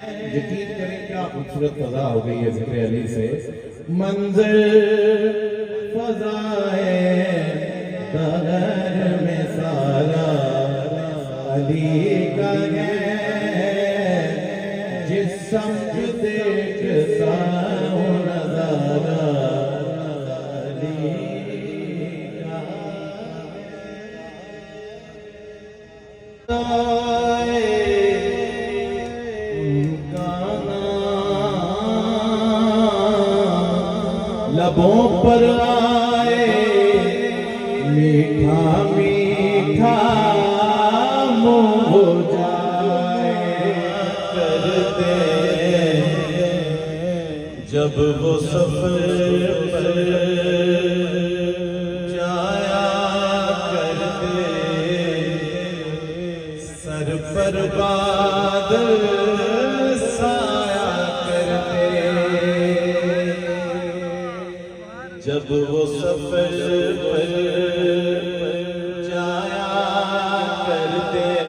یقین کریں کیا خوبصورت فضا ہو گئی ہے ذکر علی سے. منظر فضائے دہر میں سارا علی کا ہے. جس سمت دیکھتا ہوں نظارہ علی کا لبوں پر آئے میٹھا میٹھا منہ ہو جائے کرتے جب وہ سفر پر جایا کرتے سر پر بادل سایہ کرتے جب وہ سفر پر